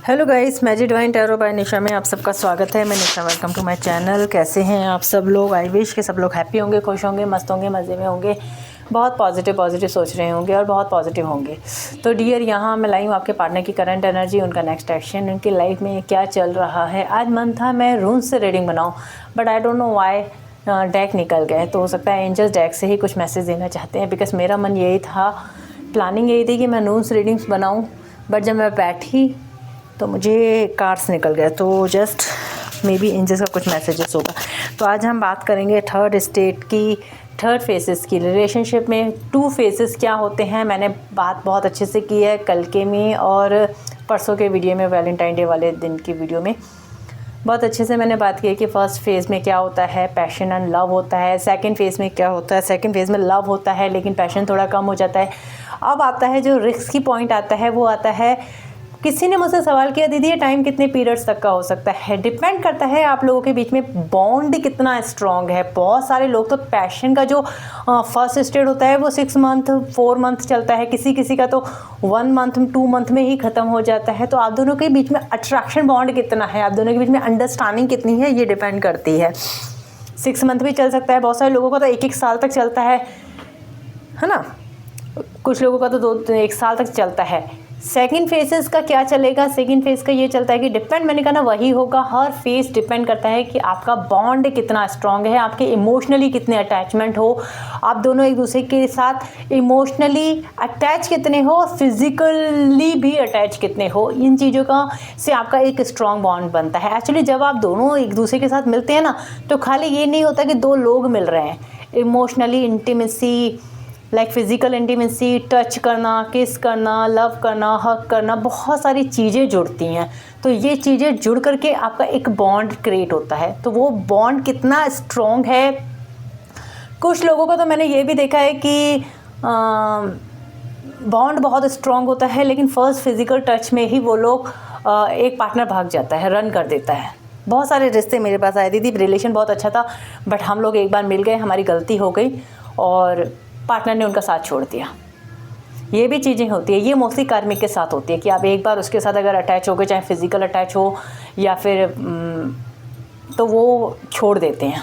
Hello guys, magic divine tarot by Nisha में आप सबका स्वागत है। मैं Nisha, welcome to my channel. कैसे हैं आप सब लोग? आई विश कि सब लोग हैप्पी होंगे, खुश होंगे, मस्त होंगे, मज़े में होंगे, बहुत पॉजिटिव सोच रहे होंगे और बहुत पॉजिटिव होंगे। तो डियर, यहाँ मैं लाई हूँ आपके पार्टनर की करंट एनर्जी, उनका नेक्स्ट एक्शन, उनकी लाइफ में क्या चल रहा है। आज मन था मैं रून्स से रीडिंग बनाऊँ, but I don't know why deck निकल गए। तो हो सकता है एंजल्स डेक से ही कुछ मैसेज देना चाहते हैं, बिकॉज मेरा मन यही था, प्लानिंग यही थी कि मैं रून्स रीडिंग्स बनाऊँ, बट जब मैं बैठी तो मुझे कार्ड्स निकल गए। तो जस्ट मे बी एंजल्स का कुछ मैसेजेस होगा। तो आज हम बात करेंगे थर्ड स्टेट की, थर्ड फेसेस की। रिलेशनशिप में 2 फेसेस क्या होते हैं, मैंने बात बहुत अच्छे से की है कल के में और परसों के वीडियो में, वैलेंटाइन डे वाले दिन की वीडियो में बहुत अच्छे से मैंने बात की है कि फ़र्स्ट फेज़ में क्या होता है, पैशन एंड लव होता है। सेकंड फेज़ में क्या होता है, सेकंड फेज़ में लव होता है लेकिन पैशन थोड़ा कम हो जाता है। अब आता है जो रिस्क की पॉइंट आता है, वो आता है, किसी ने मुझसे सवाल किया, दीदी ये टाइम कितने पीरियड्स तक का हो सकता है। डिपेंड करता है आप लोगों के बीच में बॉन्ड कितना स्ट्रॉन्ग है। बहुत सारे लोग तो पैशन का जो फर्स्ट स्टेज होता है वो 6 मंथ 4 मंथ चलता है, किसी का तो 1 मंथ 2 मंथ में ही ख़त्म हो जाता है। तो आप दोनों के बीच में अट्रैक्शन बॉन्ड कितना है, आप दोनों के बीच में अंडरस्टैंडिंग कितनी है, ये डिपेंड करती है। 6 मंथ भी चल सकता है, बहुत सारे लोगों का तो 1 साल तक चलता है ना, कुछ लोगों का तो 1 साल तक चलता है। सेकंड फेजेस का क्या चलेगा, सेकंड फेज का ये चलता है कि डिपेंड, मैंने कहा ना वही होगा। हर फेज डिपेंड करता है कि आपका बॉन्ड कितना स्ट्रांग है, आपके इमोशनली कितने अटैचमेंट हो, आप दोनों एक दूसरे के साथ इमोशनली अटैच कितने हो, फिजिकली भी अटैच कितने हो। इन चीज़ों का से आपका एक स्ट्रांग बॉन्ड बनता है। एक्चुअली जब आप दोनों एक दूसरे के साथ मिलते हैं ना, तो खाली ये नहीं होता कि 2 लोग मिल रहे हैं। Emotionally intimacy, like physical intimacy, touch करना, किस करना, लव करना, हग करना, बहुत सारी चीज़ें जुड़ती हैं। तो ये चीज़ें जुड़ करके आपका एक बॉन्ड क्रिएट होता है। तो वो बॉन्ड कितना स्ट्रॉन्ग है, कुछ लोगों का तो मैंने ये भी देखा है कि बॉन्ड बहुत स्ट्रॉन्ग होता है लेकिन फर्स्ट फिज़िकल टच में ही वो लोग एक पार्टनर भाग जाता है, रन कर देता है। बहुत सारे रिश्ते मेरे पास आए, दीदी रिलेशन बहुत अच्छा था बट हम लोग एक बार मिल गए, हमारी गलती हो गई और पार्टनर ने उनका साथ छोड़ दिया। ये भी चीज़ें होती है, ये मोस्टली कार्मिक के साथ होती है कि आप एक बार उसके साथ अगर अटैच हो गए, चाहे फिज़िकल अटैच हो या फिर तो वो छोड़ देते हैं।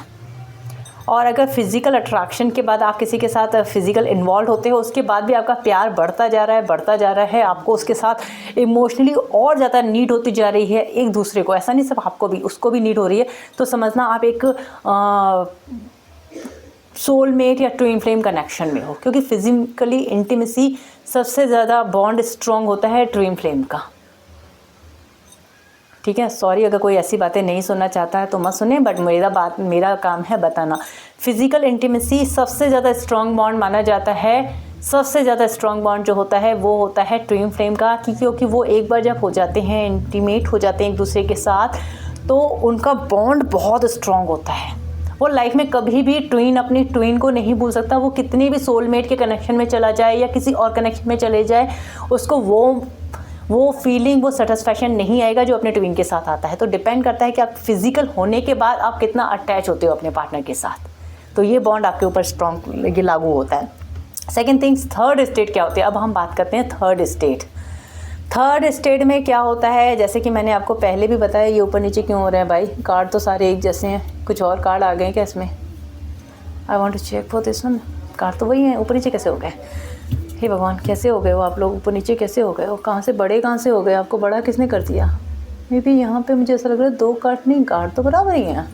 और अगर फिज़िकल अट्रैक्शन के बाद आप किसी के साथ फिज़िकल इन्वॉल्व होते हो, उसके बाद भी आपका प्यार बढ़ता जा रहा है, आपको उसके साथ इमोशनली और ज़्यादा नीड होती जा रही है एक दूसरे को। ऐसा नहीं सिर्फ आपको भी, उसको भी नीड हो रही है। तो समझना आप एक सोलमेट या ट्विन फ्लेम कनेक्शन में हो, क्योंकि फिजिकली इंटीमेसी सबसे ज़्यादा बॉन्ड स्ट्रॉन्ग होता है ट्विन फ्लेम का। ठीक है, सॉरी अगर कोई ऐसी बातें नहीं सुनना चाहता है तो मत सुने, बट मेरा काम है बताना। फिजिकल इंटीमेसी सबसे ज़्यादा स्ट्रॉन्ग बॉन्ड माना जाता है। सबसे ज़्यादा स्ट्रॉन्ग बॉन्ड जो होता है वो होता है ट्विन फ्लेम का, क्योंकि वो एक बार जब हो जाते हैं, इंटीमेट हो जाते हैं एक दूसरे के साथ, तो उनका बॉन्ड बहुत स्ट्रॉन्ग होता है। वो लाइफ में कभी भी ट्विन अपनी ट्विन को नहीं भूल सकता। वो कितने भी सोलमेट के कनेक्शन में चला जाए या किसी और कनेक्शन में चले जाए, उसको वो फीलिंग, वो सेटिस्फैक्शन नहीं आएगा जो अपने ट्विन के साथ आता है। तो डिपेंड करता है कि आप फिजिकल होने के बाद आप कितना अटैच होते हो अपने पार्टनर के साथ, तो ये बॉन्ड आपके ऊपर स्ट्रॉन्ग लागू होता है। सेकेंड थिंग्स, थर्ड स्टेट क्या होती है। अब हम बात करते हैं थर्ड स्टेट। थर्ड स्टेट में क्या होता है, जैसे कि मैंने आपको पहले भी बताया, ये ऊपर नीचे क्यों हो रहे हैं भाई, कार्ड तो सारे एक जैसे हैं, कुछ और कार्ड आ गए क्या इसमें। I want to check for this one, card तो वही है, ऊपर नीचे कैसे हो गए। हे भगवान, कैसे हो गए हो आप लोग, ऊपर नीचे कैसे हो गए हो, कहाँ से बड़े कहाँ से हो गए, आपको बड़ा किसने कर दिया। मे बी यहाँ पे मुझे ऐसा लग रहा है 2 कार्ड नहीं, कार्ड तो बराबर ही हैं।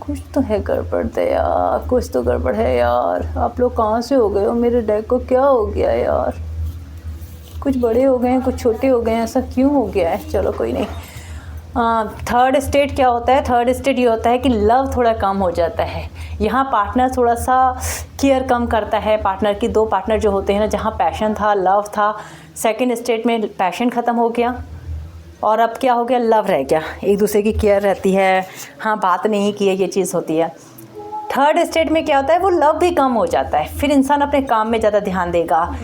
कुछ तो है गड़बड़ है यार, कुछ तो गड़बड़ है यार। आप लोग कहाँ से हो गए हो, मेरे डेक को क्या हो गया यार, कुछ बड़े हो गए हैं, कुछ छोटे हो गए हैं, ऐसा क्यों हो गया है। चलो कोई नहीं। थर्ड स्टेट क्या होता है, थर्ड स्टेट ये होता है कि लव थोड़ा कम हो जाता है। यहाँ पार्टनर थोड़ा सा केयर कम करता है। पार्टनर की 2 पार्टनर जो होते हैं ना, जहाँ पैशन था, लव था, सेकंड स्टेट में पैशन ख़त्म हो गया और अब क्या हो गया, लव रह गया। एक दूसरे की केयर रहती है, हाँ बात नहीं की है, ये चीज़ होती है। थर्ड स्टेट में क्या होता है, वो लव भी कम हो जाता है। फिर इंसान अपने काम में ज़्यादा ध्यान देगा।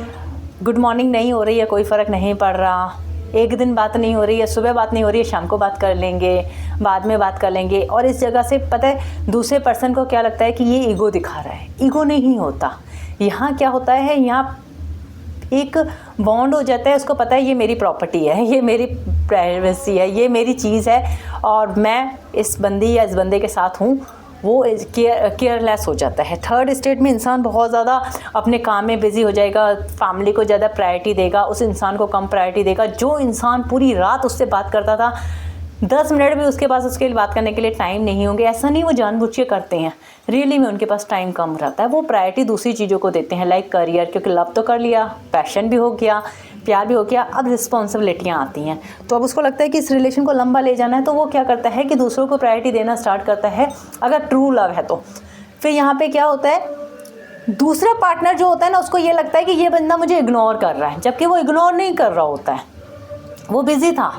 गुड मॉर्निंग नहीं हो रही है, कोई फ़र्क नहीं पड़ रहा, एक दिन बात नहीं हो रही है, सुबह बात नहीं हो रही है, शाम को बात कर लेंगे, बाद में बात कर लेंगे। और इस जगह से पता है दूसरे पर्सन को क्या लगता है कि ये ईगो दिखा रहा है। ईगो नहीं होता। यहाँ क्या होता है, यहाँ एक बॉन्ड हो जाता है, उसको पता है ये मेरी प्रॉपर्टी है, ये मेरी प्राइवेसी है, ये मेरी चीज़ है और मैं इस बंदी या इस बंदे के साथ हूँ, वो केयरलेस हो जाता है। थर्ड स्टेट में इंसान बहुत ज़्यादा अपने काम में बिज़ी हो जाएगा, फैमिली को ज़्यादा प्रायोरिटी देगा, उस इंसान को कम प्रायोरिटी देगा। जो इंसान पूरी रात उससे बात करता था, 10 मिनट भी उसके पास उसके लिए बात करने के लिए टाइम नहीं होंगे। ऐसा नहीं वो जानबूझ के करते हैं, रियली में उनके पास टाइम कम रहता है। वो प्रायोरिटी दूसरी चीज़ों को देते हैं, लाइक करियर, क्योंकि लव तो कर लिया, पैशन भी हो गया, प्यार भी हो गया, अब रिस्पॉन्सिबिलिटियाँ आती हैं। तो अब उसको लगता है कि इस रिलेशन को लंबा ले जाना है, तो वो क्या करता है कि दूसरों को प्रायोरिटी देना स्टार्ट करता है, अगर ट्रू लव है तो। फिर यहाँ पे क्या होता है, दूसरा पार्टनर जो होता है ना, उसको ये लगता है कि ये बंदा मुझे इग्नोर कर रहा है, जबकि वो इग्नोर नहीं कर रहा होता है, वो बिजी था।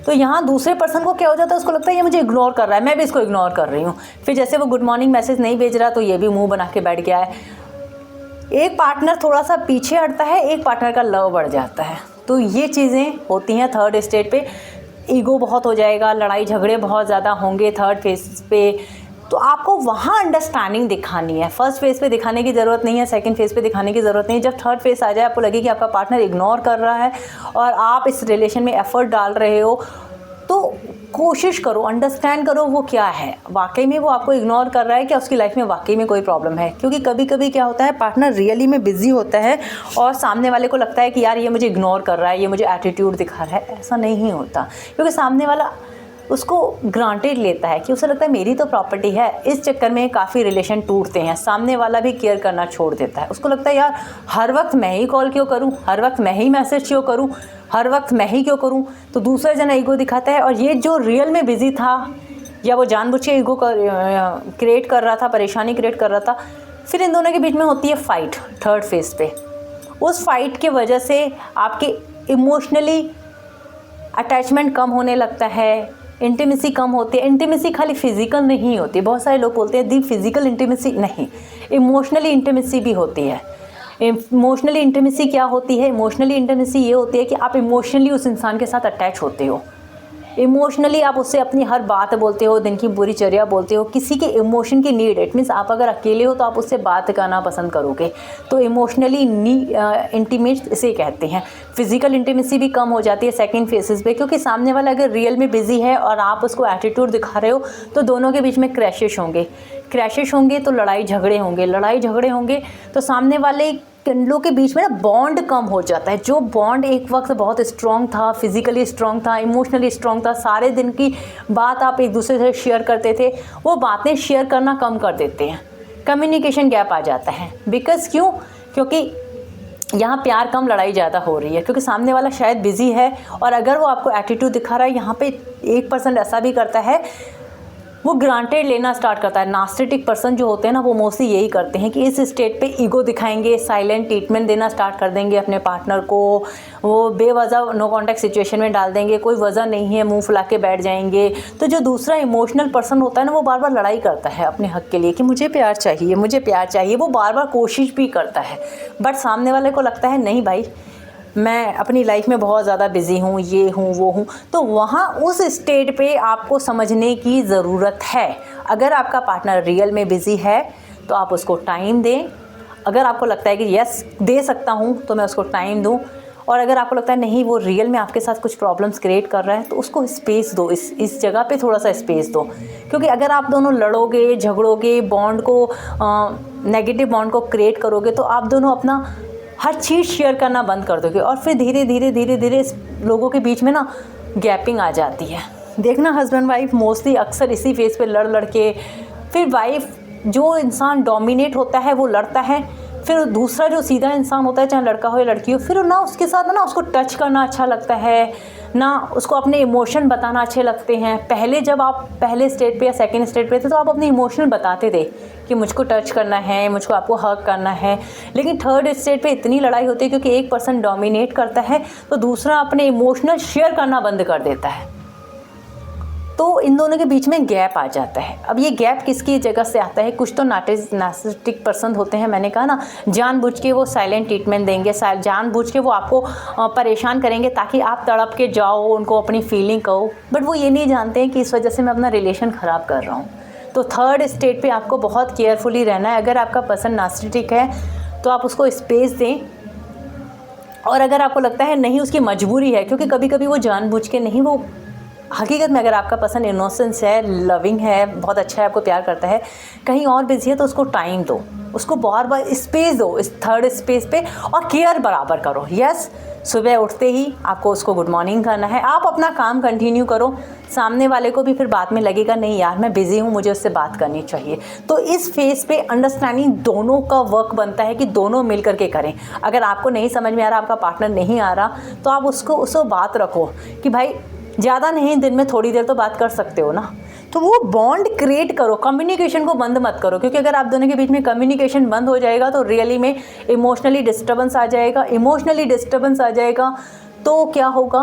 तो यहाँ दूसरे पर्सन को क्या हो जाता है, उसको लगता है ये मुझे इग्नोर कर रहा है, मैं भी इसको इग्नोर कर रही हूँ। फिर जैसे वो गुड मॉर्निंग मैसेज नहीं भेज रहा तो ये भी मुंह बना के बैठ गया है। एक पार्टनर थोड़ा सा पीछे हटता है, एक पार्टनर का लव बढ़ जाता है। तो ये चीज़ें होती हैं थर्ड स्टेट पे। ईगो बहुत हो जाएगा, लड़ाई झगड़े बहुत ज़्यादा होंगे थर्ड फेज पे। तो आपको वहाँ अंडरस्टैंडिंग दिखानी है। फर्स्ट फेज़ पे दिखाने की ज़रूरत नहीं है, सेकंड फेज़ पे दिखाने की ज़रूरत नहीं है। जब थर्ड फेज़ आ जाए, आपको लगे कि आपका पार्टनर इग्नोर कर रहा है और आप इस रिलेशन में एफर्ट डाल रहे हो, तो कोशिश करो, अंडरस्टैंड करो वो क्या है, वाकई में वो आपको इग्नोर कर रहा है, क्या उसकी लाइफ में वाकई में कोई प्रॉब्लम है। क्योंकि कभी कभी क्या होता है, पार्टनर रियली में बिजी होता है और सामने वाले को लगता है कि यार ये मुझे इग्नोर कर रहा है, ये मुझे एटीट्यूड दिखा रहा है। ऐसा नहीं होता, क्योंकि सामने वाला उसको ग्रांटेड लेता है कि उसे लगता है मेरी तो प्रॉपर्टी है। इस चक्कर में काफ़ी रिलेशन टूटते हैं, सामने वाला भी केयर करना छोड़ देता है। उसको लगता है यार हर वक्त मैं ही कॉल क्यों करूं, हर वक्त मैं ही मैसेज क्यों करूं, हर वक्त मैं ही क्यों करूं। तो दूसरा जना ईगो दिखाता है, और ये जो रियल में बिजी था या वो जानबूझ के ईगो क्रिएट कर रहा था, परेशानी क्रिएट कर रहा था। फिर इन दोनों के बीच में होती है फाइट थर्ड फेज पे। उस फाइट के वजह से आपके इमोशनली अटैचमेंट कम होने लगता है, इंटीमेसी कम होती है। इंटीमेसी खाली फिजिकल नहीं होती, बहुत सारे लोग बोलते हैं दी फिजिकल इंटीमेसी, नहीं, इमोशनली इंटीमेसी भी होती है। इमोशनली इंटीमेसी क्या होती है, इमोशनली इंटीमेसी ये होती है कि आप इमोशनली उस इंसान के साथ अटैच होते हो, इमोशनली आप उससे अपनी हर बात बोलते हो, दिन की बुरी चर्या बोलते हो, किसी के इमोशन की नीड। इट मीन्स आप अगर अकेले हो तो आप उससे बात करना पसंद करोगे, तो इमोशनली इंटीमेट इसे कहते हैं। फिजिकल इंटीमेसी भी कम हो जाती है सेकंड फेसेस पे, क्योंकि सामने वाला अगर रियल में बिजी है और आप उसको एटीट्यूड दिखा रहे हो, तो दोनों के बीच में क्रैशेस होंगे तो लड़ाई झगड़े होंगे तो सामने वाले लोगों के बीच में ना बॉन्ड कम हो जाता है। जो बॉन्ड एक वक्त बहुत स्ट्रॉन्ग था, फिजिकली स्ट्रॉन्ग था, इमोशनली स्ट्रॉन्ग था, सारे दिन की बात आप एक दूसरे से शेयर करते थे, वो बातें शेयर करना कम कर देते हैं, कम्युनिकेशन गैप आ जाता है। बिकॉज क्योंकि यहाँ प्यार कम, लड़ाई ज़्यादा हो रही है, क्योंकि सामने वाला शायद बिजी है और अगर वो आपको एटीट्यूड दिखा रहा है, यहाँ पे 1% ऐसा भी करता है, वो ग्रांटेड लेना स्टार्ट करता है। नार्सिसिस्टिक पर्सन जो होते हैं ना, वो मोस्टली यही करते हैं कि इस स्टेट पे ईगो दिखाएंगे, साइलेंट ट्रीटमेंट देना स्टार्ट कर देंगे अपने पार्टनर को, वो बेवजह नो कांटेक्ट सिचुएशन में डाल देंगे, कोई वजह नहीं है, मुंह फुला के बैठ जाएंगे। तो जो दूसरा इमोशनल पर्सन होता है ना, वो बार बार लड़ाई करता है अपने हक के लिए कि मुझे प्यार चाहिए, वो बार बार कोशिश भी करता है, बट सामने वाले को लगता है नहीं भाई, मैं अपनी लाइफ में बहुत ज़्यादा बिज़ी हूँ, ये हूँ वो हूँ। तो वहाँ उस स्टेट पे आपको समझने की ज़रूरत है। अगर आपका पार्टनर रियल में बिज़ी है तो आप उसको टाइम दें। अगर आपको लगता है कि यस दे सकता हूँ तो मैं उसको टाइम दूँ, और अगर आपको लगता है नहीं वो रियल में आपके साथ कुछ प्रॉब्लम्स क्रिएट कर रहा है, तो उसको स्पेस दो, इस जगह पे थोड़ा सा स्पेस दो। क्योंकि अगर आप दोनों लड़ोगे, झगड़ोगे, बॉन्ड को नेगेटिव बॉन्ड को क्रिएट करोगे, तो आप दोनों अपना हर चीज़ शेयर करना बंद कर दोगे, और फिर धीरे धीरे इस लोगों के बीच में ना गैपिंग आ जाती है। देखना हस्बैंड वाइफ मोस्टली अक्सर इसी फेस पे लड़ के, फिर वाइफ जो इंसान डोमिनेट होता है वो लड़ता है, फिर दूसरा जो सीधा इंसान होता है, चाहे लड़का हो या लड़की हो, फिर ना उसके साथ ना उसको टच करना अच्छा लगता है, ना उसको अपने इमोशन बताना अच्छे लगते हैं। पहले जब आप पहले स्टेज पे या सेकंड स्टेज पे थे तो आप अपने इमोशन बताते थे कि मुझको टच करना है, मुझको आपको हग करना है। लेकिन थर्ड स्टेज पे इतनी लड़ाई होती है क्योंकि एक पर्सन डोमिनेट करता है तो दूसरा अपने इमोशनल शेयर करना बंद कर देता है, तो इन दोनों के बीच में गैप आ जाता है। अब ये गैप किसकी जगह से आता है? कुछ तो नार्सिसिस्टिक पर्सन होते हैं, मैंने कहा ना, जानबूझ के वो साइलेंट ट्रीटमेंट देंगे, जानबूझ के वो आपको परेशान करेंगे ताकि आप तड़प के जाओ, उनको अपनी फीलिंग कहो, बट वो ये नहीं जानते हैं कि इस वजह से मैं अपना रिलेशन ख़राब कर रहा हूँ। तो थर्ड स्टेट पे आपको बहुत केयरफुली रहना है। अगर आपका पर्सन नार्सिसिस्टिक है तो आप उसको स्पेस दें, और अगर आपको लगता है नहीं उसकी मजबूरी है, क्योंकि कभी कभी वो जानबूझ के नहीं, वो हकीकत में अगर आपका पर्सन इनोसेंस है, लविंग है, बहुत अच्छा है, आपको प्यार करता है, कहीं और बिजी है, तो उसको टाइम दो, उसको बार बार स्पेस दो इस थर्ड स्पेस पे, और केयर बराबर करो। यस, सुबह उठते ही आपको उसको गुड मॉर्निंग करना है, आप अपना काम कंटिन्यू करो, सामने वाले को भी फिर बाद में लगेगा नहीं यार मैं बिज़ी हूँ, मुझे उससे बात करनी चाहिए। तो इस फेज़ पे अंडरस्टैंडिंग दोनों का वर्क बनता है कि दोनों मिल करके करें। अगर आपको नहीं समझ में आ रहा, आपका पार्टनर नहीं आ रहा, तो आप उसको बात रखो कि भाई ज़्यादा नहीं, दिन में थोड़ी देर तो बात कर सकते हो ना। तो वो बॉन्ड क्रिएट करो, कम्युनिकेशन को बंद मत करो, क्योंकि अगर आप दोनों के बीच में कम्युनिकेशन बंद हो जाएगा तो रियली में इमोशनली डिस्टर्बेंस आ जाएगा। इमोशनली डिस्टर्बेंस आ जाएगा तो क्या होगा,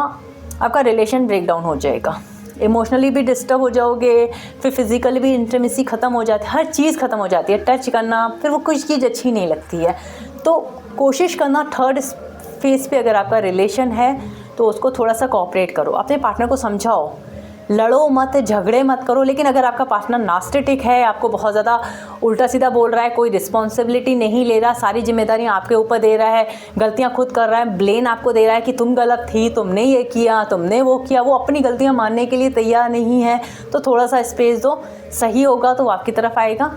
आपका रिलेशन ब्रेक डाउन हो जाएगा, इमोशनली भी डिस्टर्ब हो जाओगे, फिर फिजिकली भी इंटीमेसी ख़त्म हो जाती है, हर चीज़ ख़त्म हो जाती है, टच करना, फिर वो कुछ चीज़ अच्छी नहीं लगती है। तो कोशिश करना थर्ड फेज़ पे अगर आपका रिलेशन है तो उसको थोड़ा सा कोऑपरेट करो, अपने पार्टनर को समझाओ, लड़ो मत, झगड़े मत करो। लेकिन अगर आपका पार्टनर नार्सिसिस्टिक है, आपको बहुत ज़्यादा उल्टा सीधा बोल रहा है, कोई रिस्पॉन्सिबिलिटी नहीं ले रहा, सारी जिम्मेदारियां आपके ऊपर दे रहा है, गलतियां खुद कर रहा है, ब्लेम आपको दे रहा है कि तुम गलत थी, तुमने ये किया, तुमने वो किया, वो अपनी गलतियां मानने के लिए तैयार नहीं है, तो थोड़ा सा स्पेस दो, सही होगा तो वो आपकी तरफ आएगा।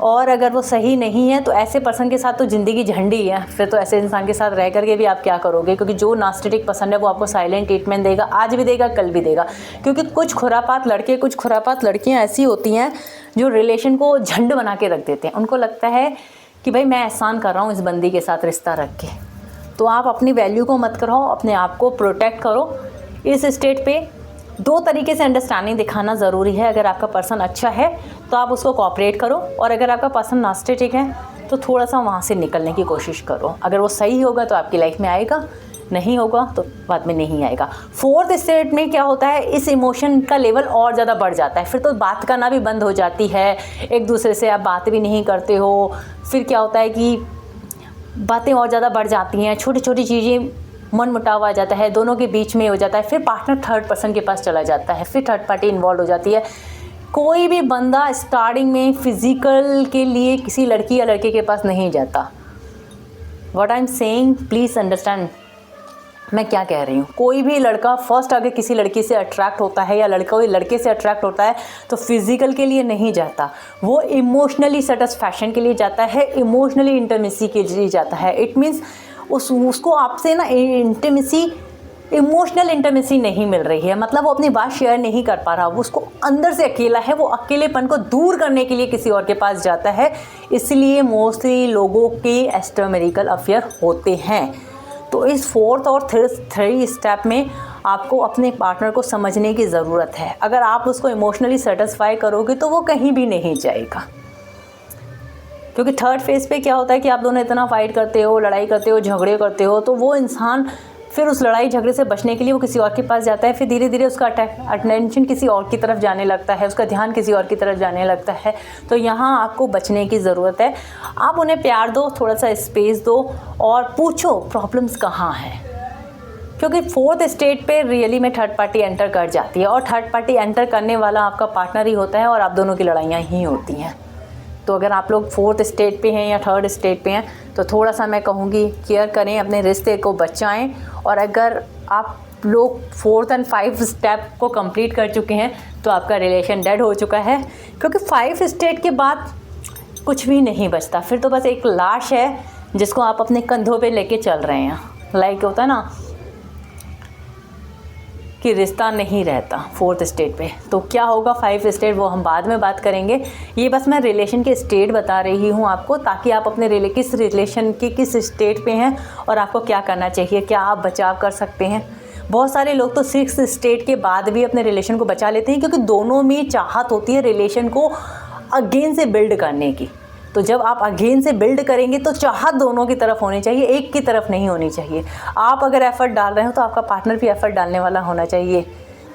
और अगर वो सही नहीं है तो ऐसे पर्सन के साथ तो ज़िंदगी झंडी है, फिर तो ऐसे इंसान के साथ रह करके भी आप क्या करोगे, क्योंकि जो नार्सिसिस्टिक पर्सन है वो आपको साइलेंट ट्रीटमेंट देगा, आज भी देगा, कल भी देगा। क्योंकि कुछ खुरापात लड़के, कुछ खुरापात लड़कियां ऐसी होती हैं जो रिलेशन को झंड बना के रख देते हैं। उनको लगता है कि भाई मैं एहसान कर रहा हूँ इस बंदी के साथ रिश्ता रख के। तो आप अपनी वैल्यू को मत कराओ, अपने आप को प्रोटेक्ट करो। इस स्टेट पे दो तरीके से अंडरस्टैंडिंग दिखाना ज़रूरी है। अगर आपका पर्सन अच्छा है तो आप उसको कोऑपरेट करो, और अगर आपका पर्सन नार्सिसिस्टिक है तो थोड़ा सा वहाँ से निकलने की कोशिश करो। अगर वो सही होगा तो आपकी लाइफ में आएगा, नहीं होगा तो बाद में नहीं आएगा। फोर्थ स्टेट में क्या होता है, इस इमोशन का लेवल और ज़्यादा बढ़ जाता है, फिर तो बात करना भी बंद हो जाती है, एक दूसरे से आप बात भी नहीं करते हो। फिर क्या होता है कि बातें और ज़्यादा बढ़ जाती हैं, छोटी छोटी चीज़ें मन मुटाव आ जाता है, दोनों के बीच में हो जाता है, फिर पार्टनर थर्ड पर्सन के पास चला जाता है, फिर थर्ड पार्टी इन्वॉल्व हो जाती है। कोई भी बंदा स्टार्टिंग में फिजिकल के लिए किसी लड़की या लड़के के पास नहीं जाता। What I am saying, please understand मैं क्या कह रही हूँ। कोई भी लड़का फर्स्ट अगर किसी लड़की से अट्रैक्ट होता है या लड़का कोई लड़के से अट्रैक्ट होता है तो फिजिकल के लिए नहीं जाता, वो इमोशनली सेटिस्फैक्शन के लिए जाता है, इमोशनली इंटीमेसी के लिए जाता है। इट मीन्स उसको आपसे ना इंटीमेसी, इमोशनल इंटीमेसी नहीं मिल रही है, मतलब वो अपनी बात शेयर नहीं कर पा रहा, वो उसको अंदर से अकेला है, वो अकेलेपन को दूर करने के लिए किसी और के पास जाता है। इसलिए मोस्टली लोगों के एक्स्ट्रामैरिटल अफेयर होते हैं। तो इस फोर्थ और थर्ड स्टेप में आपको अपने पार्टनर को समझने की ज़रूरत है। अगर आप उसको इमोशनली सेटिस्फाई करोगे तो वो कहीं भी नहीं जाएगा। क्योंकि थर्ड फेज़ पे क्या होता है कि आप दोनों इतना फाइट करते हो, लड़ाई करते हो, झगड़े करते हो, तो वो इंसान फिर उस लड़ाई झगड़े से बचने के लिए वो किसी और के पास जाता है, फिर धीरे धीरे उसका अटेंशन किसी और की तरफ जाने लगता है, उसका ध्यान किसी और की तरफ जाने लगता है। तो यहाँ आपको बचने की ज़रूरत है। आप उन्हें प्यार दो, थोड़ा सा स्पेस दो और पूछो प्रॉब्लम्स कहाँ हैं, क्योंकि फोर्थ स्टेट पे रियली में थर्ड पार्टी एंटर कर जाती है, और थर्ड पार्टी एंटर करने वाला आपका पार्टनर ही होता है, और आप दोनों की लड़ाइयाँ ही होती हैं। तो अगर आप लोग फोर्थ स्टेट पे हैं या थर्ड स्टेट पे हैं तो थोड़ा सा मैं कहूँगी केयर करें, अपने रिश्ते को बचाएं। और अगर आप लोग फोर्थ एंड 5 स्टेप को कंप्लीट कर चुके हैं तो आपका रिलेशन डेड हो चुका है, क्योंकि 5 स्टेट के बाद कुछ भी नहीं बचता, फिर तो बस एक लाश है जिसको आप अपने कंधों पे लेके चल रहे हैं। लाइक होता है ना कि रिश्ता नहीं रहता फोर्थ स्टेट पे। तो क्या होगा 5 स्टेट, वो हम बाद में बात करेंगे। ये बस मैं रिलेशन के स्टेट बता रही हूँ आपको, ताकि आप अपने किस रिलेशन के किस स्टेट पे हैं और आपको क्या करना चाहिए, क्या आप बचाव कर सकते हैं। बहुत सारे लोग तो 6 स्टेट के बाद भी अपने रिलेशन को बचा लेते हैं, क्योंकि दोनों में चाहत होती है रिलेशन को अगेन से बिल्ड करने की। तो जब आप अगेन से बिल्ड करेंगे तो चाहत दोनों की तरफ होनी चाहिए, एक की तरफ नहीं होनी चाहिए। आप अगर एफ़र्ट डाल रहे हो तो आपका पार्टनर भी एफ़र्ट डालने वाला होना चाहिए।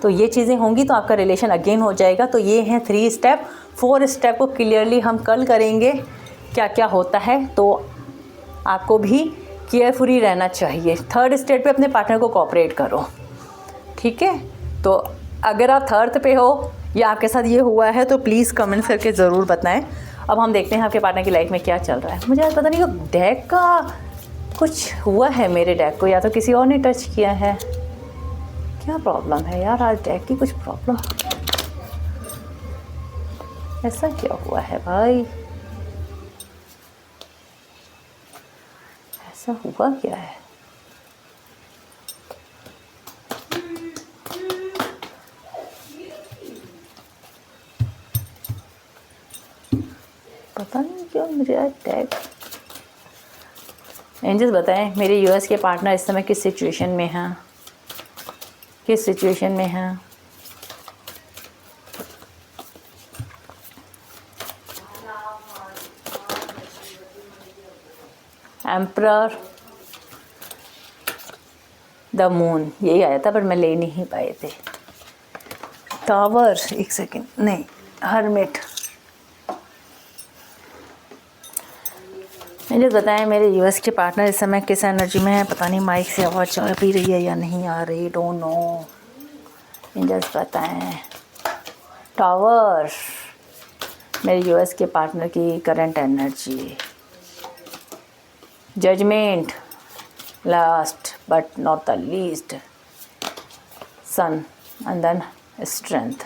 तो ये चीज़ें होंगी तो आपका रिलेशन अगेन हो जाएगा। तो ये हैं 3 स्टेप। 4 स्टेप को क्लियरली हम कल करेंगे क्या क्या होता है, तो आपको भी केयरफुली रहना चाहिए। थर्ड स्टेप पे अपने पार्टनर को कोऑपरेट करो, ठीक है। तो अगर आप थर्ड पे हो या आपके साथ ये हुआ है तो प्लीज़ कमेंट करके ज़रूर बताएं। अब हम देखते हैं आपके पार्टनर की लाइफ में क्या चल रहा है। मुझे आज पता नहीं कि डेक का कुछ हुआ है मेरे डेक को, या तो किसी और ने टच किया है। क्या प्रॉब्लम है यार, आज डेक की कुछ प्रॉब्लम, ऐसा क्या हुआ है भाई, ऐसा हुआ क्या है? पता नहीं क्यों मुझे आज डेक। एंजल्स बताएं मेरे यूएस के पार्टनर इस समय किस सिचुएशन में हैं, किस सिचुएशन में हैं। एम्परर, द मून, यही आया था पर मैं ले नहीं पाए थे। टावर, एक सेकेंड, नहीं, हर्मिट। मुझे बताएं मेरे यूएस के पार्टनर इस समय किस एनर्जी में है। पता नहीं माइक से आवाज़ आ भी रही है या नहीं आ रही, डोंट नो। एंजल्स बताएं। टावर, मेरे यूएस के पार्टनर की current energy. Judgement, last but not the least, sun and then strength.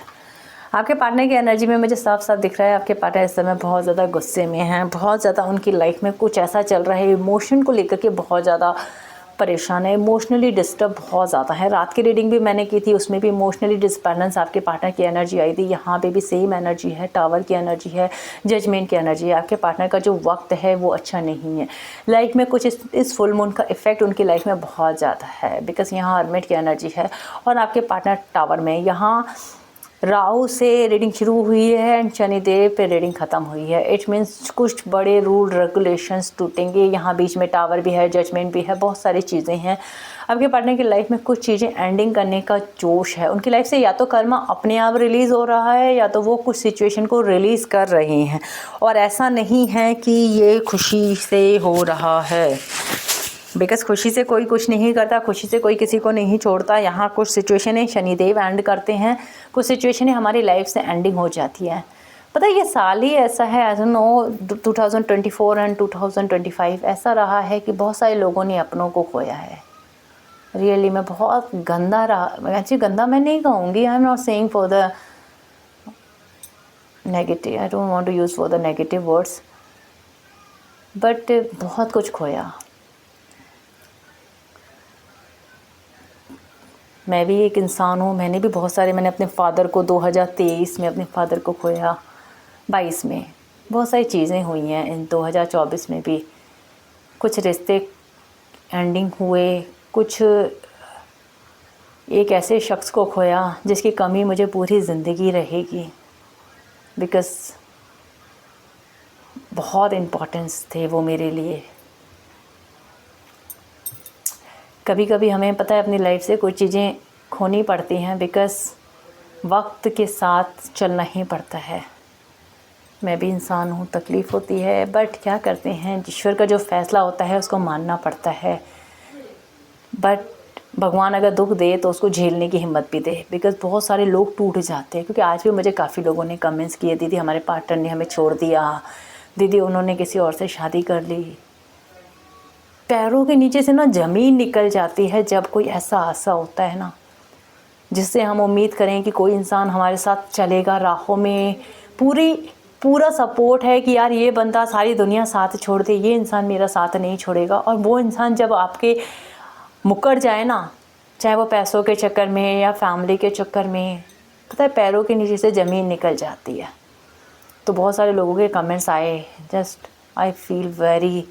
आपके पार्टनर की एनर्जी में मुझे साफ साफ दिख रहा है आपके पार्टनर इस समय बहुत ज़्यादा गुस्से में हैं, बहुत ज़्यादा उनकी लाइफ में कुछ ऐसा चल रहा है, इमोशन को लेकर के बहुत ज़्यादा परेशान है, इमोशनली डिस्टर्ब बहुत ज़्यादा है। रात की रीडिंग भी मैंने की थी, उसमें भी इमोशनली डिसबैलेंस आपके पार्टनर की एनर्जी आई थी। यहाँ पे भी सेम एनर्जी है, टावर की एनर्जी है, जजमेंट की एनर्जी है। आपके पार्टनर का जो वक्त है वो अच्छा नहीं है। लाइफ में कुछ इस फुल मून का इफेक्ट उनकी लाइफ में बहुत ज़्यादा है, बिकॉज यहाँ हर्मिट की एनर्जी है और आपके पार्टनर टावर में। यहाँ राहु से रीडिंग शुरू हुई है एंड शनिदेव पे रीडिंग ख़त्म हुई है। इट मीन्स कुछ बड़े रूल रेगुलेशंस टूटेंगे। यहाँ बीच में टावर भी है, जजमेंट भी है, बहुत सारी चीज़ें हैं। आपके पार्टनर की लाइफ में कुछ चीज़ें एंडिंग करने का जोश है उनकी लाइफ से। या तो कर्मा अपने आप रिलीज़ हो रहा है या तो वो कुछ सिचुएशन को रिलीज़ कर रहे हैं, और ऐसा नहीं है कि ये खुशी से हो रहा है, बिकॉज खुशी से कोई कुछ नहीं करता, खुशी से कोई किसी को नहीं छोड़ता। यहाँ कुछ सिचुएशनें शनिदेव एंड करते हैं, कुछ सिचुएशनें हमारी लाइफ से एंडिंग हो जाती हैं। पता है ये साल ही ऐसा है, आई डोंट नो 2024 एंड 2025 ऐसा रहा है कि बहुत सारे लोगों ने अपनों को खोया है। रियली में बहुत गंदा रहा। एक्चुअली गंदा मैं नहीं कहूँगी, I am not saying for the negative, I don't want to use for the negative words, but बहुत कुछ खोया। मैं भी एक इंसान हूँ, मैंने भी बहुत सारे, मैंने अपने फादर को 2023 में अपने फादर को खोया, 22 में बहुत सारी चीज़ें हुई हैं, इन 2024 में भी कुछ रिश्ते एंडिंग हुए, कुछ एक ऐसे शख्स को खोया जिसकी कमी मुझे पूरी ज़िंदगी रहेगी, बिकॉज़ बहुत इम्पोर्टेंस थे वो मेरे लिए। कभी कभी हमें पता है अपनी लाइफ से कुछ चीज़ें खोनी पड़ती हैं, बिकॉज़ वक्त के साथ चलना ही पड़ता है। मैं भी इंसान हूँ, तकलीफ़ होती है, बट क्या करते हैं, ईश्वर का जो फ़ैसला होता है उसको मानना पड़ता है। बट भगवान अगर दुख दे तो उसको झेलने की हिम्मत भी दे, बिकॉज़ बहुत सारे लोग टूट जाते हैं। क्योंकि आज भी मुझे काफ़ी लोगों ने कमेंट्स किए, दीदी हमारे पार्टनर ने हमें छोड़ दिया, दीदी उन्होंने किसी और से शादी कर ली। पैरों के नीचे से ना ज़मीन निकल जाती है जब कोई ऐसा हादसा होता है ना, जिससे हम उम्मीद करें कि कोई इंसान हमारे साथ चलेगा राहों में, पूरा सपोर्ट है कि यार ये बंदा सारी दुनिया साथ छोड़ दे, ये इंसान मेरा साथ नहीं छोड़ेगा। और वो इंसान जब आपके मुकर जाए ना, चाहे वो पैसों के चक्कर में या फैमिली के चक्कर में, पता है पैरों के नीचे से ज़मीन निकल जाती है। तो बहुत सारे लोगों के कमेंट्स आए, just I feel very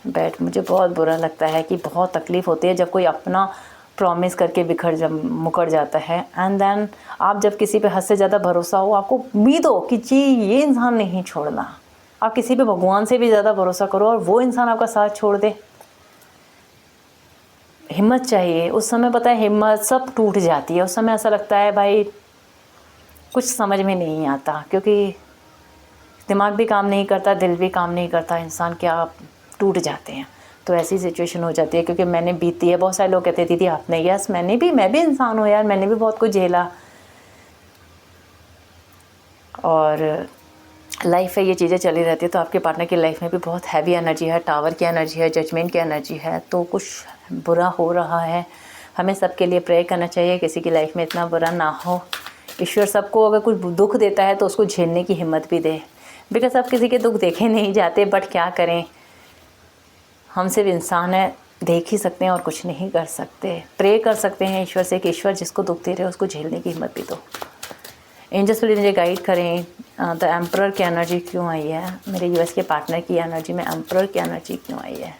bad. मुझे बहुत बुरा लगता है कि बहुत तकलीफ़ होती है जब कोई अपना प्रॉमिस करके मुकर जाता है। एंड देन आप जब किसी पे हद से ज़्यादा भरोसा हो, आपको उम्मीद हो कि जी ये इंसान नहीं छोड़ना, आप किसी पे भगवान से भी ज़्यादा भरोसा करो और वो इंसान आपका साथ छोड़ दे, हिम्मत चाहिए उस समय। पता है हिम्मत सब टूट जाती है उस समय। ऐसा लगता है भाई कुछ समझ में नहीं आता, क्योंकि दिमाग भी काम नहीं करता, दिल भी काम नहीं करता, इंसान क्या टूट जाते हैं। तो ऐसी सिचुएशन हो जाती है, क्योंकि मैंने बीती है। बहुत सारे लोग कहते हैं दीदी आपने, यस मैं भी इंसान हूँ यार, मैंने भी बहुत कुछ झेला। और लाइफ है, ये चीज़ें चली रहती है। तो आपके पार्टनर की लाइफ में भी बहुत हैवी एनर्जी है, टावर की एनर्जी है, जजमेंट की एनर्जी है। तो कुछ बुरा हो रहा है, हमें सबके लिए प्रे करना चाहिए किसी की लाइफ में इतना बुरा ना हो। ईश्वर सबको अगर कुछ दुख देता है तो उसको झेलने की हिम्मत भी दे, बिकॉज सब किसी के दुख देखे नहीं जाते। बट क्या करें, हम सिर्फ इंसान है, देख ही सकते हैं और कुछ नहीं कर सकते। प्रे कर सकते हैं ईश्वर से कि ईश्वर जिसको दुख दे रहे हैं उसको झेलने की हिम्मत भी दो। एंजल्स प्लीज मुझे गाइड करें, द एम्परर की एनर्जी क्यों आई है मेरे यूएस के पार्टनर की एनर्जी में, एम्परर की एनर्जी क्यों आई है।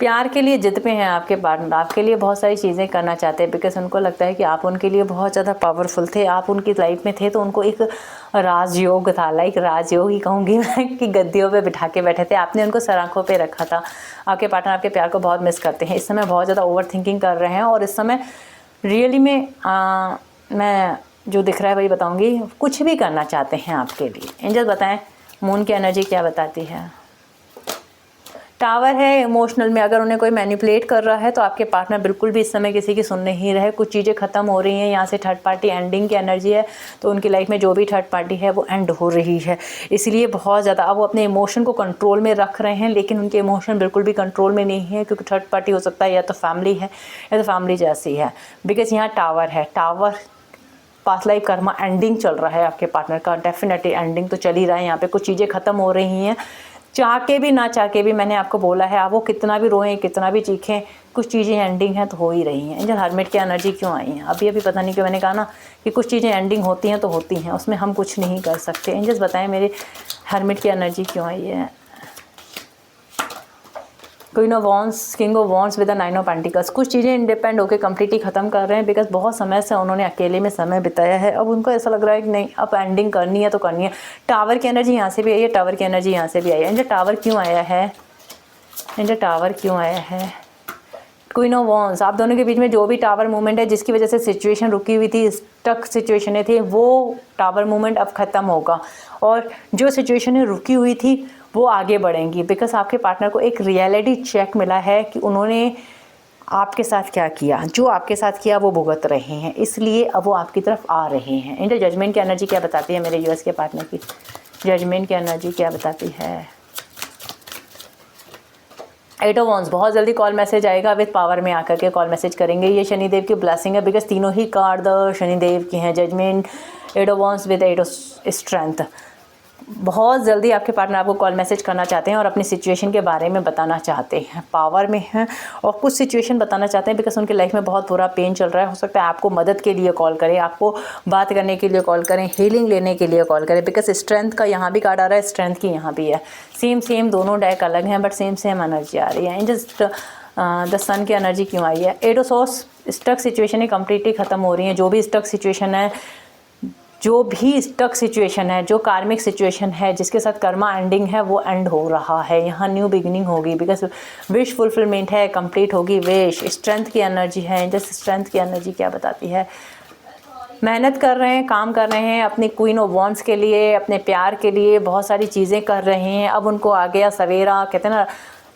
प्यार के लिए जिद पे हैं आपके पार्टनर, आपके लिए बहुत सारी चीज़ें करना चाहते हैं, बिकॉज उनको लगता है कि आप उनके लिए बहुत ज़्यादा पावरफुल थे, आप उनकी लाइफ में थे। तो उनको एक राजयोग था, लाइक राजयोग ही कहूँगी मैं, कि गद्दियों पे बिठा के बैठे थे, आपने उनको सराखों पे रखा था। आपके पार्टनर आपके प्यार को बहुत मिस करते हैं, इस समय बहुत ज़्यादा ओवर थिंकिंग कर रहे हैं। और इस समय रियली में मैं जो दिख रहा है वही बताऊँगी, कुछ भी करना चाहते हैं आपके लिए। एंजल बताएं मून की एनर्जी क्या बताती है। टावर है इमोशनल में, अगर उन्हें कोई मैनिपुलेट कर रहा है तो आपके पार्टनर बिल्कुल भी इस समय किसी की सुन नहीं रहे। कुछ चीज़ें ख़त्म हो रही हैं, यहाँ से थर्ड पार्टी एंडिंग की एनर्जी है। तो उनकी लाइफ में जो भी थर्ड पार्टी है वो एंड हो रही है, इसलिए बहुत ज़्यादा अब वो अपने इमोशन को कंट्रोल में रख रहे हैं। लेकिन उनके इमोशन बिल्कुल भी कंट्रोल में नहीं है, क्योंकि थर्ड पार्टी हो सकता है या तो फैमिली है या तो फैमिली जैसी है। बिकॉज यहाँ टावर है, tower past life Karma ending चल रहा है आपके पार्टनर का, डेफिनेटली एंडिंग तो चल ही रहा है। यहाँ पे कुछ चीज़ें ख़त्म हो रही हैं, चाह के भी ना चाह के भी। मैंने आपको बोला है, आप वो कितना भी रोएं कितना भी चीखें, कुछ चीज़ें एंडिंग हैं तो हो ही रही हैं। एंजल हर्मिट की एनर्जी क्यों आई है अभी पता नहीं क्यों मैंने कहा ना कि कुछ चीज़ें एंडिंग होती हैं तो होती हैं, उसमें हम कुछ नहीं कर सकते। एंजल्स बताएं मेरे हर्मिट की एनर्जी क्यों आई है। Queen of wands, king of wands with the nine of pentacles. कुछ चीज़ें इंडिपेंड होकर कंप्लीटली ख़त्म कर रहे हैं, बिकॉज बहुत समय से उन्होंने अकेले में समय बिताया है। अब उनको ऐसा लग रहा है कि नहीं, अब एंडिंग करनी है तो करनी है। टावर की एनर्जी यहाँ से भी आई है, टावर की एनर्जी यहाँ से भी आई है। एंजल टावर क्यों आया है, एंजल टावर क्यों आया है। क्वीन ऑफ वॉन्ड्स, आप दोनों के बीच में जो भी टावर मूवमेंट है जिसकी वजह से सिचुएशन रुकी हुई थी, स्टक सिचुएशनें थी, वो टावर मूवमेंट अब ख़त्म होगा। और जो सिचुएशनें रुकी हुई थी वो आगे बढ़ेंगी, बिकॉज आपके पार्टनर को एक रियलिटी चेक मिला है कि उन्होंने आपके साथ क्या किया, जो आपके साथ किया वो भुगत रहे हैं, इसलिए अब वो आपकी तरफ आ रहे हैं। एंजल जजमेंट की एनर्जी क्या बताती है मेरे यूएस के पार्टनर की, जजमेंट की एनर्जी क्या बताती है। एट ऑफ वॉन्ड्स, बहुत जल्दी कॉल मैसेज आएगा, विद पावर में आकर के कॉल मैसेज करेंगे। ये शनिदेव की ब्लेसिंग है, बिकॉज तीनों ही कार्ड द शनिदेव की हैं। Judgement, eight of wands with eight of strength. बहुत जल्दी आपके पार्टनर आपको कॉल मैसेज करना चाहते हैं और अपनी सिचुएशन के बारे में बताना चाहते हैं, पावर में हैं और कुछ सिचुएशन बताना चाहते हैं, बिकॉज उनकी लाइफ में बहुत बुरा पेन चल रहा है। हो सकता है आपको मदद के लिए कॉल करें, आपको बात करने के लिए कॉल करें, हीलिंग लेने के लिए कॉल करें, बिकॉज स्ट्रेंथ का यहाँ भी कार्ड आ रहा है, स्ट्रेंथ की यहाँ भी है। सेम दोनों डेक अलग हैं बट सेम एनर्जी आ रही है। जस्ट द सन की एनर्जी क्यों आई है। Eight of swords, stuck situation completely ख़त्म हो रही है। जो भी स्टक सिचुएशन है, जो भी स्टक सिचुएशन है, जो कार्मिक सिचुएशन है, जिसके साथ कर्मा एंडिंग है, वो एंड हो रहा है। यहाँ न्यू बिगिनिंग होगी, बिकॉज विश फुलफिलमेंट है, कंप्लीट होगी विश। स्ट्रेंथ की एनर्जी है, जस्ट स्ट्रेंथ की एनर्जी क्या बताती है। मेहनत कर रहे हैं, काम कर रहे हैं अपनी क्वीन ऑफ वॉन्ड्स के लिए, अपने प्यार के लिए बहुत सारी चीज़ें कर रहे हैं। अब उनको आ गया सवेरा, कहते हैं ना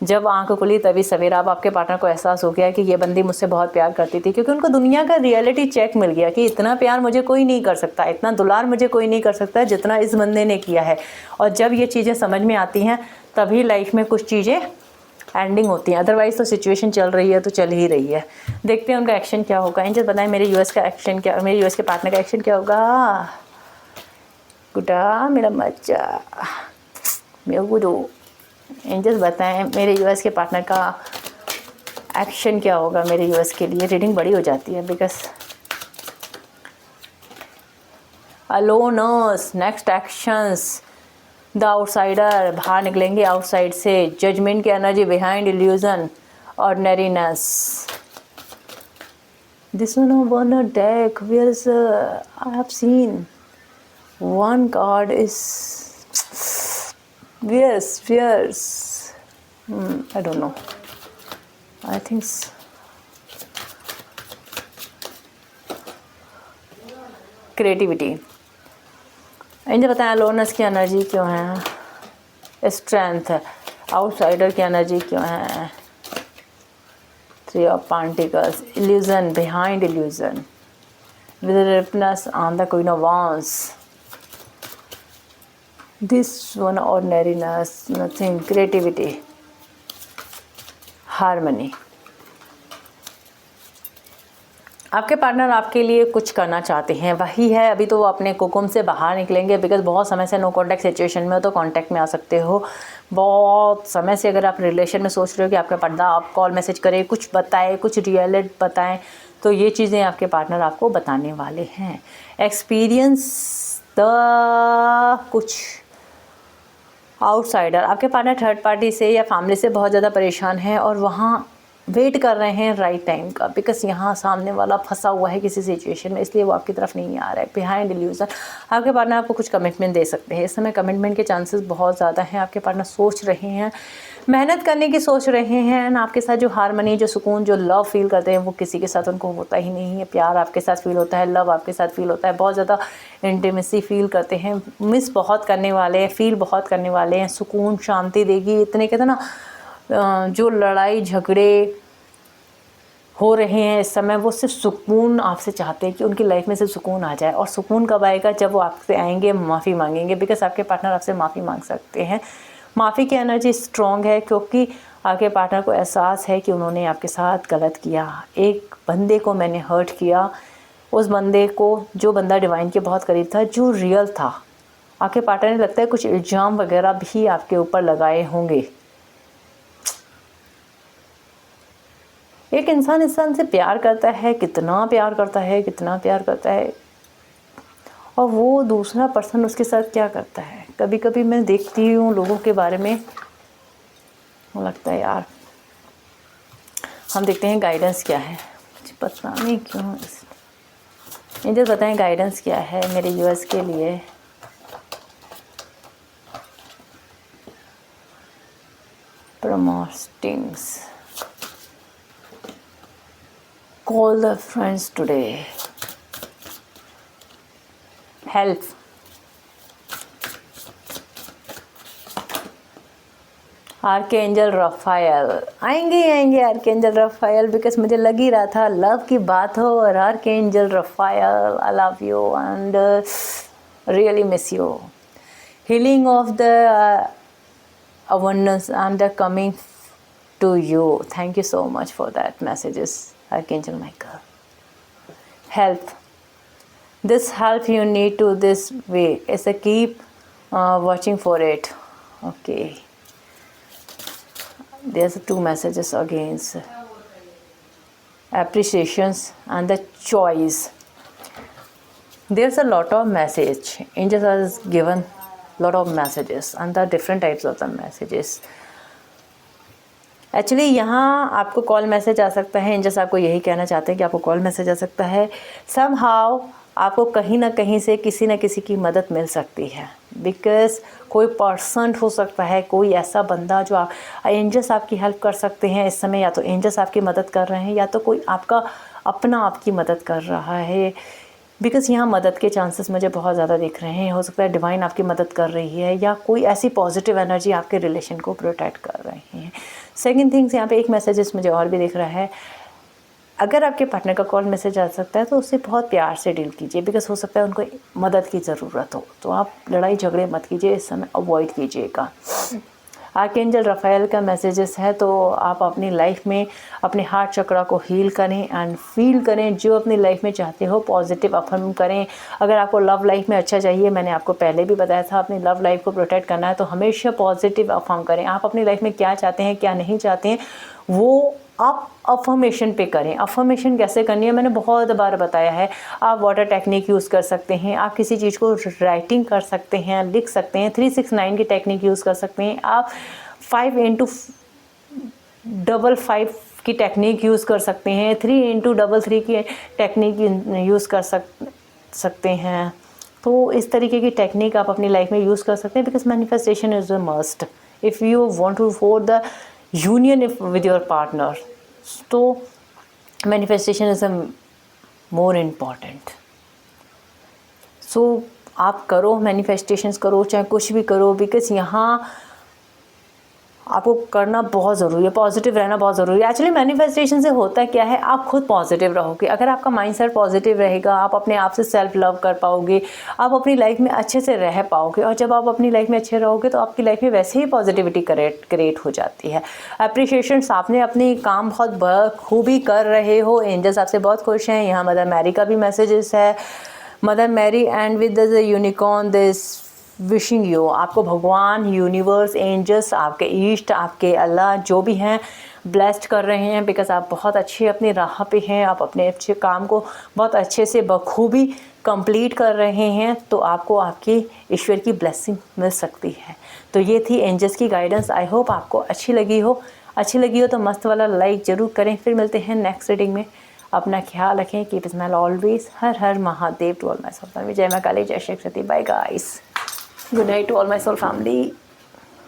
जब आंख खुली तभी सवेरा। अब आपके पार्टनर को एहसास हो गया कि ये बंदी मुझसे बहुत प्यार करती थी, क्योंकि उनको दुनिया का रियलिटी चेक मिल गया कि इतना प्यार मुझे कोई नहीं कर सकता, इतना दुलार मुझे कोई नहीं कर सकता जितना इस बंदे ने किया है। और जब ये चीज़ें समझ में आती हैं तभी लाइफ में कुछ चीज़ें एंडिंग होती हैं, अदरवाइज़ तो सिचुएशन चल रही है तो चल ही रही है। देखते हैं उनका एक्शन क्या होगा। एंजल बताएं मेरे यूएस का एक्शन क्या, मेरे यूएस के पार्टनर का एक्शन क्या होगा। गुड्डा मेरा बच्चा, मेरा गुरु। एंजल्स बताएं मेरे यूएस के पार्टनर का एक्शन क्या होगा मेरे यूएस के लिए। रीडिंग बड़ी हो जाती है because aloners, next actions, the outsider, बाहर निकलेंगे आउटसाइड से। जजमेंट की energy, behind illusion, ordinariness. This one a deck where is I have seen one card is Fierce. I don't know. I think creativity. इन्हें बताएं अलोनस की energy क्यों है। Strength, outsider की एनर्जी क्यों है। Three of pentacles, illusion, behind illusion, with ripeness on the queen of wands. This one ordinariness, nothing, creativity, harmony. आपके partner आपके लिए कुछ करना चाहते हैं, वही है। अभी तो वो अपने कुकुम से बाहर निकलेंगे, बिकॉज बहुत समय से नो कॉन्टैक्ट सिचुएशन में हो तो कॉन्टैक्ट में आ सकते हो। बहुत समय से अगर आप रिलेशन में सोच रहे हो कि आपका पार्टनर आप कॉल मैसेज करे, कुछ बताए, कुछ रियलिटी बताएं, तो ये चीज़ें आपके पार्टनर आपको बताने वाले हैं। एक्सपीरियंस द कुछ आउटसाइडर, आपके पार्टनर थर्ड पार्टी से या फैमिली से बहुत ज़्यादा परेशान है और वहाँ वेट कर रहे हैं राइट टाइम का, बिकॉज यहाँ सामने वाला फंसा हुआ है किसी सिचुएशन में, इसलिए वो आपकी तरफ नहीं आ रहा है। बिहाइंड इल्यूजन, आपके पार्टनर आपको कुछ कमिटमेंट दे सकते हैं। इस समय कमिटमेंट के चांसेस बहुत ज़्यादा हैं। आपके पार्टनर सोच रहे हैं, मेहनत करने की सोच रहे हैं, एंड आपके साथ जो हारमनी, जो सुकून, जो लव फील करते हैं वो किसी के साथ उनको होता ही नहीं है। प्यार आपके साथ फील होता है, लव आपके साथ फील होता है, बहुत ज़्यादा इंटीमेसी फील करते हैं, मिस बहुत करने वाले हैं, फील बहुत करने वाले हैं। सुकून, शांति देगी। इतने कहते ना, जो लड़ाई झगड़े हो रहे हैं इस समय, वो सिर्फ सुकून आपसे चाहते हैं कि उनकी लाइफ में सिर्फ सुकून आ जाए। और सुकून कब आएगा? जब वो आपसे आएंगे, माफ़ी मांगेंगे, बिकॉज आपके पार्टनर आपसे माफ़ी मांग सकते हैं। माफ़ी की एनर्जी स्ट्रॉन्ग है, क्योंकि आपके पार्टनर को एहसास है कि उन्होंने आपके साथ गलत किया। एक बंदे को मैंने हर्ट किया, उस बंदे को, जो बंदा डिवाइन के बहुत करीब था, जो रियल था। आपके पार्टनर ने लगता है कुछ इल्ज़ाम वगैरह भी आपके ऊपर लगाए होंगे। एक इंसान से प्यार करता है, कितना प्यार करता है, कितना प्यार करता है, और वो दूसरा पर्सन उसके साथ क्या करता है। कभी कभी मैं देखती हूँ लोगों के बारे में, वो लगता है यार, हम देखते हैं गाइडेंस क्या है। मुझे पता नहीं क्यों, मुझे बताएं गाइडेंस क्या है मेरे यूएस के लिए। प्रमोटिंग्स, call the friends today, help, archangel Raphael आएंगे आर्कएंजल रफायल, बिकॉज मुझे लग ही रहा था लव की बात हो और archangel Raphael, I love you and really miss you, healing of the abundance and the coming to you. Thank you so much for that messages, Archangel Michael. Help, this help you need to this way is a keep watching for it. Okay, there's two messages against appreciations and the choice. There's a lot of message. Angels has given lot of messages and the different types of the messages. Actually यहाँ आपको call message आ सकता है। Angels आपको यही कहना चाहते हैं कि आपको कॉल मैसेज आ सकता है। समहाउ आपको कहीं ना कहीं से किसी न किसी की मदद मिल सकती है, बिकॉज कोई पर्सन हो सकता है, कोई ऐसा बंदा जो आप, एंजल्स आपकी हेल्प कर सकते हैं इस समय। या तो एंजल्स आपकी मदद कर रहे हैं, या तो कोई आपका अपना आपकी मदद कर रहा है, बिकॉज़ यहाँ मदद के चांसेस मुझे बहुत ज़्यादा दिख रहे हैं। हो सकता है डिवाइन आपकी मदद कर रही है, या कोई ऐसी पॉजिटिव एनर्जी आपके रिलेशन को प्रोटेक्ट कर रही है। सेकंड थिंग्स, यहाँ पे एक मैसेजेस मुझे और भी दिख रहा है। अगर आपके पार्टनर का कॉल मैसेज आ सकता है तो उससे बहुत प्यार से डील कीजिए, बिकॉज हो सकता है उनको मदद की ज़रूरत हो। तो आप लड़ाई झगड़े मत कीजिए इस समय, अवॉइड कीजिएगा। आर्कएंजल रफाएल का मैसेजेस है, तो आप अपनी लाइफ में अपने हार्ट चक्रा को हील करें एंड फील करें, जो अपनी लाइफ में चाहते हो पॉजिटिव अफर्म करें। अगर आपको लव लाइफ में अच्छा चाहिए, मैंने आपको पहले भी बताया था, अपनी लव लाइफ को प्रोटेक्ट करना है तो हमेशा पॉजिटिव अफर्म करें। आप अपनी लाइफ में क्या चाहते हैं, क्या नहीं चाहते हैं, वो आप अफर्मेशन पे करें। अफर्मेशन कैसे करनी है मैंने बहुत बार बताया है। आप वाटर टेक्निक यूज़ कर सकते हैं, आप किसी चीज़ को राइटिंग कर सकते हैं, लिख सकते हैं, 369 की टेक्निक यूज़ कर सकते हैं, आप 5×55 की टेक्निक यूज़ कर सकते हैं, 3×33 की टेक्निक यूज़ कर सकते हैं। तो इस तरीके की टेक्निक आप अपनी लाइफ में यूज़ कर सकते हैं, because manifestation is a must if you want to for the union with your partner. तो manifestation is a more important. So आप करो, मैनिफेस्टेशंस करो, चाहे कुछ भी करो, बिकॉज यहाँ आपको करना बहुत ज़रूरी है, पॉजिटिव रहना बहुत ज़रूरी है। एक्चुअली मैनिफेस्टेशन से होता क्या है, आप खुद पॉजिटिव रहोगे। अगर आपका माइंडसेट पॉजिटिव रहेगा, आप अपने आप से सेल्फ लव कर पाओगे, आप अपनी लाइफ में अच्छे से रह पाओगे। और जब आप अपनी लाइफ में अच्छे रहोगे तो आपकी लाइफ में वैसे ही पॉजिटिविटी क्रिएट हो जाती है। अप्रिशिएशंस, आपने अपनी काम बहुत बखूबी कर रहे हो, एंजल्स आपसे बहुत खुश हैं। यहाँ मदर मैरी का भी मैसेजेस है, Mother Mary and with the unicorn this wishing you. आपको भगवान, यूनिवर्स, एंजल्स, आपके ईष्ट, आपके अल्लाह जो भी हैं ब्लेस्ड कर रहे हैं, बिकॉज आप बहुत अच्छे अपनी राह पे हैं। आप अपने अच्छे काम को बहुत अच्छे से बखूबी कंप्लीट कर रहे हैं, तो आपको आपकी ईश्वर की ब्लेसिंग मिल सकती है। तो ये थी एंजल्स की गाइडेंस। आई होप आपको अच्छी लगी हो तो मस्त वाला लाइक ज़रूर करें। फिर मिलते हैं नेक्स्ट रीडिंग में। अपना ख्याल रखें, कीप स्माइल ऑलवेज। हर हर Mahadev to all my soul family. जय मां काली, जय Shri Sati. Bye guys, good night to all my soul family.